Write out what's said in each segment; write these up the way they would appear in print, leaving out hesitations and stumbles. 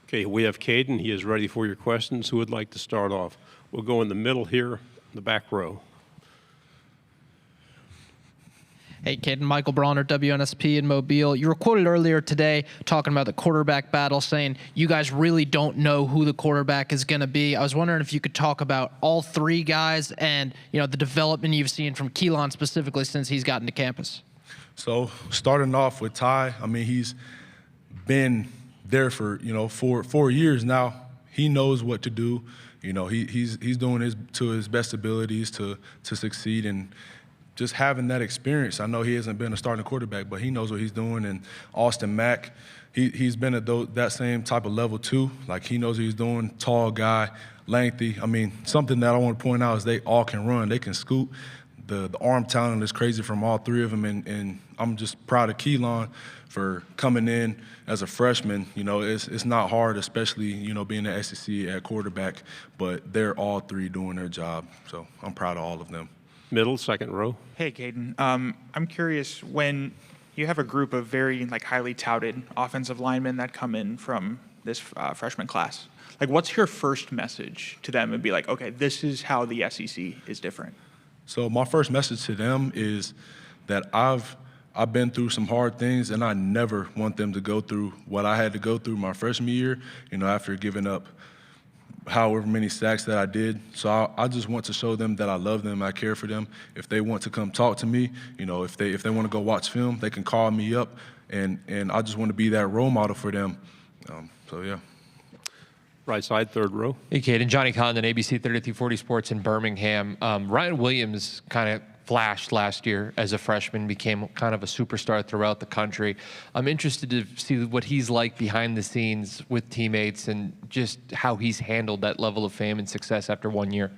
Okay, we have Kadyn. He is ready for your questions. Who would like to start off? We'll go in the middle here, the back row. Hey, Kadyn, Michael Bronner, WNSP in Mobile. You were quoted earlier today talking about the quarterback battle, saying you guys really don't know who the quarterback is going to be. I was wondering if you could talk about all three guys and, the development you've seen from Keelan specifically since he's gotten to campus. So starting off with Ty, he's been there for, 4 years now. He knows what to do. He's doing to his best abilities to succeed, and just having that experience. I know he hasn't been a starting quarterback, but he knows what he's doing. And Austin Mack, he's been at that same type of level too. Like, he knows what he's doing, tall guy, lengthy. Something that I want to point out is they all can run. They can scoot. The arm talent is crazy from all three of them, and I'm just proud of Keelan for coming in as a freshman. It's not hard, especially, being the SEC at quarterback, but they're all three doing their job. So I'm proud of all of them. Middle, second row. Hey, Kadyn. I'm curious, when you have a group of very highly touted offensive linemen that come in from this freshman class, what's your first message to them and be like, okay, this is how the SEC is different? So my first message to them is that I've been through some hard things, and I never want them to go through what I had to go through my freshman year, after giving up however many sacks that I did. So I just want to show them that I love them, I care for them. If they want to come talk to me, if they want to go watch film, they can call me up, and I just want to be that role model for them. So yeah. Right side, third row. Hey, Kadyn, Johnny Condon, ABC 3340 Sports in Birmingham. Ryan Williams kind of flashed last year as a freshman, became kind of a superstar throughout the country. I'm interested to see what he's like behind the scenes with teammates and just how he's handled that level of fame and success after 1 year.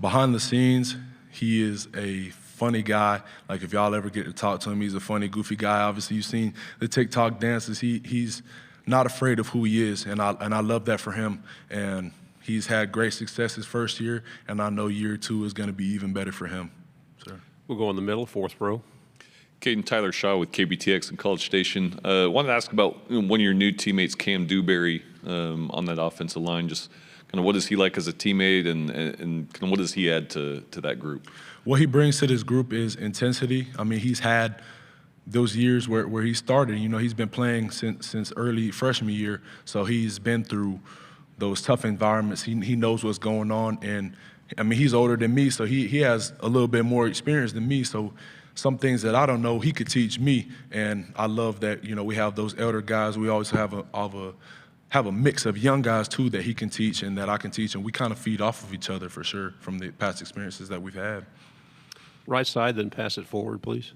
Behind the scenes, he is a funny guy. Like, if y'all ever get to talk to him, he's a funny, goofy guy. Obviously, you've seen the TikTok dances. He's not afraid of who he is, and I love that for him. And he's had great success his first year, and I know year two is going to be even better for him. Sir. We'll go in the middle, fourth row. Kadyn, Tyler Shaw with KBTX and College Station. Wanted to ask about one of your new teammates, Cam Dewberry, on that offensive line. Just kind of what is he like as a teammate, and kind of what does he add to that group? What he brings to this group is intensity. He's had those years where he started. He's been playing since early freshman year, so he's been through those tough environments. He knows what's going on, and he's older than me, so he has a little bit more experience than me. So some things that I don't know, he could teach me, and I love that. We have those elder guys. We always have a mix of young guys too that he can teach and that I can teach, and we kind of feed off of each other for sure from the past experiences that we've had. Right side, then pass it forward, please.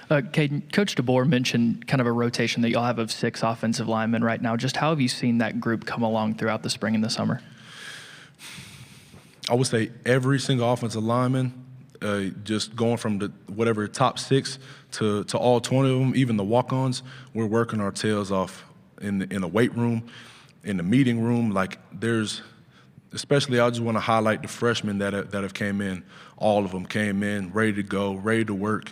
Kadyn, Coach DeBoer mentioned kind of a rotation that y'all have of 6 offensive linemen right now. Just how have you seen that group come along throughout the spring and the summer? I would say every single offensive lineman, just going from the whatever top 6 to all 20 of them, even the walk-ons, we're working our tails off in the weight room, in the meeting room. Especially I just want to highlight the freshmen that have came in. All of them came in ready to go, ready to work.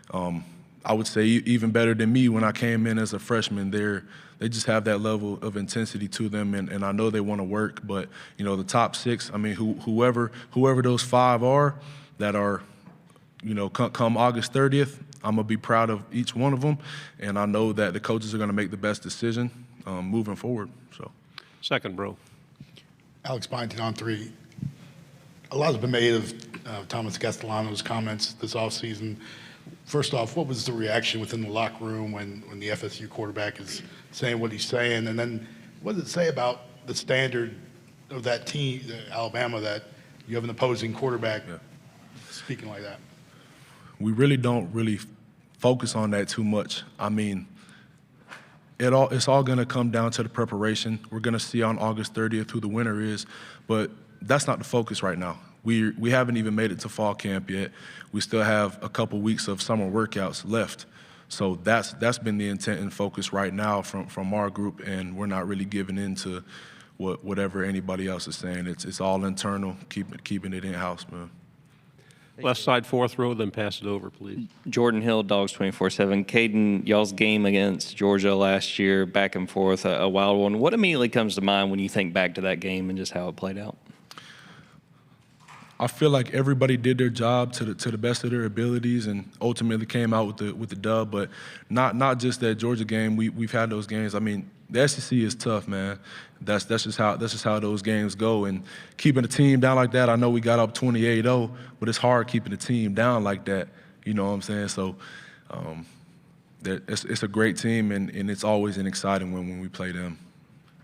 I would say even better than me when I came in as a freshman. They just have that level of intensity to them, and I know they want to work. But the top 6, whoever those 5 are that are, come August 30th, I'm gonna be proud of each one of them, and I know that the coaches are gonna make the best decision moving forward. So, second row. Alex Byington on 3. A lot has been made of Thomas Castellano's comments this offseason. First off, what was the reaction within the locker room when the FSU quarterback is saying what he's saying? And then what does it say about the standard of that team, Alabama, that you have an opposing quarterback speaking like that? We really don't focus on that too much. It's all going to come down to the preparation. We're going to see on August 30th who the winner is, but that's not the focus right now. We haven't even made it to fall camp yet. We still have a couple weeks of summer workouts left. So that's been the intent and focus right now from our group, and we're not really giving in to whatever anybody else is saying. It's all internal, keeping it in-house, man. Left side, fourth row, then pass it over, please. Jordan Hill, Dogs 24/7. Kadyn, y'all's game against Georgia last year, back and forth, a wild one. What immediately comes to mind when you think back to that game and just how it played out? I feel like everybody did their job to the best of their abilities and ultimately came out with the dub. But not just that Georgia game. We've had those games. I mean, the SEC is tough, man. That's just how those games go. And keeping the team down like that, I know we got up 28-0, but it's hard keeping the team down like that. You know what I'm saying? So it's a great team, and it's always an exciting one when we play them.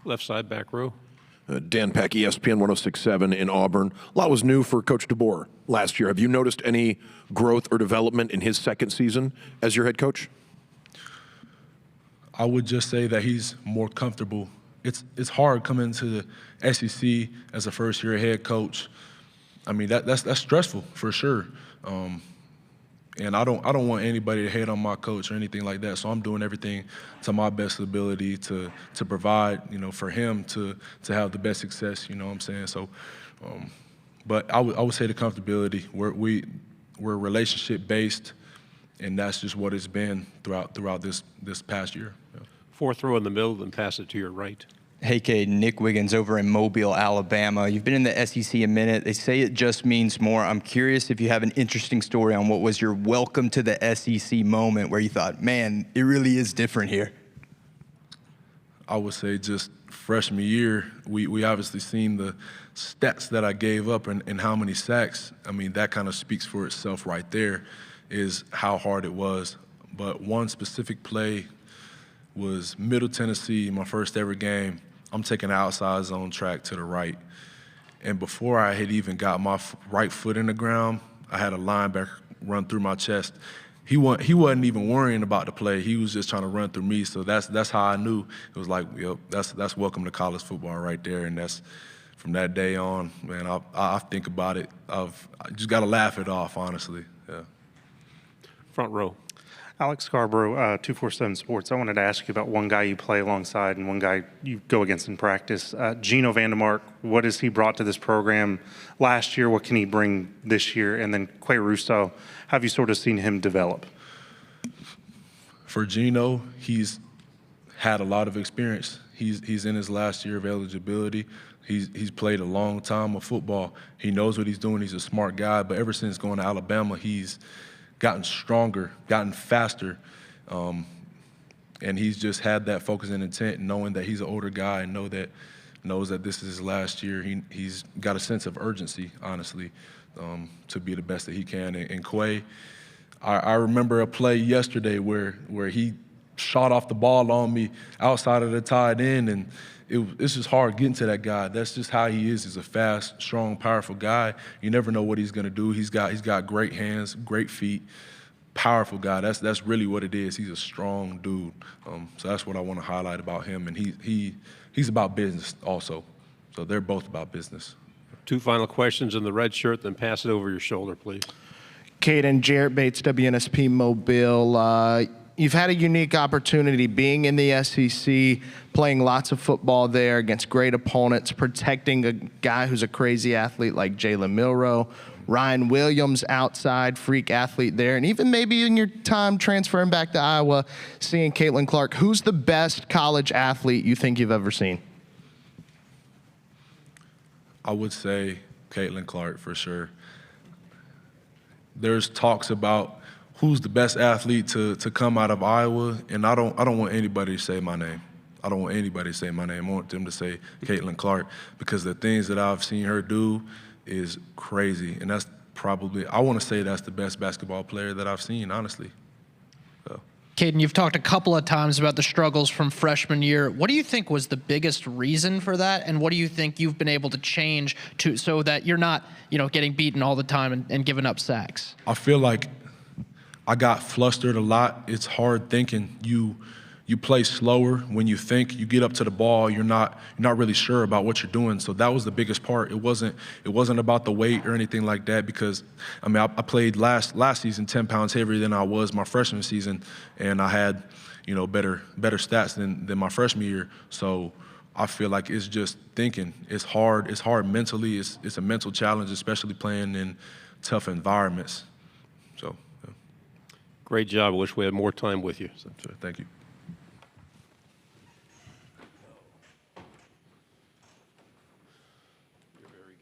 Left side, back row. Dan Peck, ESPN 106.7 in Auburn. A lot was new for Coach DeBoer last year. Have you noticed any growth or development in his second season as your head coach? I would just say that he's more comfortable. It's hard coming to the SEC as a first-year head coach. I mean, that's stressful for sure. And I don't want anybody to hate on my coach or anything like that. So I'm doing everything to my best ability to provide, for him to have the best success. You know what I'm saying? So, but I would say the comfortability. We're relationship based, and that's just what it's been throughout this past year. Yeah. Fourth row in the middle, then pass it to your right. Hey, Kadyn, Nick Wiggins over in Mobile, Alabama. You've been in the SEC a minute. They say it just means more. I'm curious if you have an interesting story on what was your welcome to the SEC moment where you thought, man, it really is different here. I would say just freshman year, we obviously seen the stats that I gave up and how many sacks. I mean, that kind of speaks for itself right there, is how hard it was. But one specific play was Middle Tennessee, my first ever game. I'm taking the outside zone track to the right. And before I had even got my right foot in the ground, I had a linebacker run through my chest. He wasn't even worrying about the play. He was just trying to run through me. So that's how I knew. It was like, yep, that's welcome to college football right there. And that's from that day on, man, I think about it. I just got to laugh it off, honestly. Yeah. Front row. Alex Scarborough, 247 Sports. I wanted to ask you about one guy you play alongside and one guy you go against in practice. Gino Vandermark, what has he brought to this program last year? What can he bring this year? And then Quay Russo, have you sort of seen him develop? For Gino, he's had a lot of experience. He's in his last year of eligibility. He's played a long time of football. He knows what he's doing. He's a smart guy. But ever since going to Alabama, he's gotten stronger, gotten faster, and he's just had that focus and intent, knowing that he's an older guy and knows that this is his last year. He's got a sense of urgency, honestly, to be the best that he can. And Quay, I remember a play yesterday where he shot off the ball on me outside of the tight end, and it's just hard getting to that guy. That's just how he is. He's a fast, strong, powerful guy. You never know what he's going to do. He's got great hands, great feet, powerful guy. That's really what it is. He's a strong dude. So that's what I want to highlight about him. And he's about business also. So they're both about business. Two final questions in the red shirt, then pass it over your shoulder, please. Kadyn, Jarrett Bates, WNSP Mobile. You've had a unique opportunity being in the SEC, playing lots of football there against great opponents, protecting a guy who's a crazy athlete like Jalen Milroe, Ryan Williams outside, freak athlete there, and even maybe in your time transferring back to Iowa, seeing Caitlin Clark. Who's the best college athlete you think you've ever seen? I would say Caitlin Clark for sure. There's talks about who's the best athlete to come out of Iowa, and I don't want anybody to say my name. I don't want anybody to say my name. I want them to say Caitlin Clark, because the things that I've seen her do is crazy, and that's probably, I want to say that's the best basketball player that I've seen, honestly. So. Kadyn, you've talked a couple of times about the struggles from freshman year. What do you think was the biggest reason for that, and what do you think you've been able to change so that you're not, getting beaten all the time and giving up sacks? I feel like I got flustered a lot. It's hard thinking. You play slower when you think. You get up to the ball, you're not really sure about what you're doing. So that was the biggest part. It wasn't about the weight or anything like that, because I played last season 10 pounds heavier than I was my freshman season, and I had better stats than my freshman year. So I feel like it's just thinking. It's hard mentally. It's a mental challenge, especially playing in tough environments. So, Great job. I wish we had more time with you. thank you.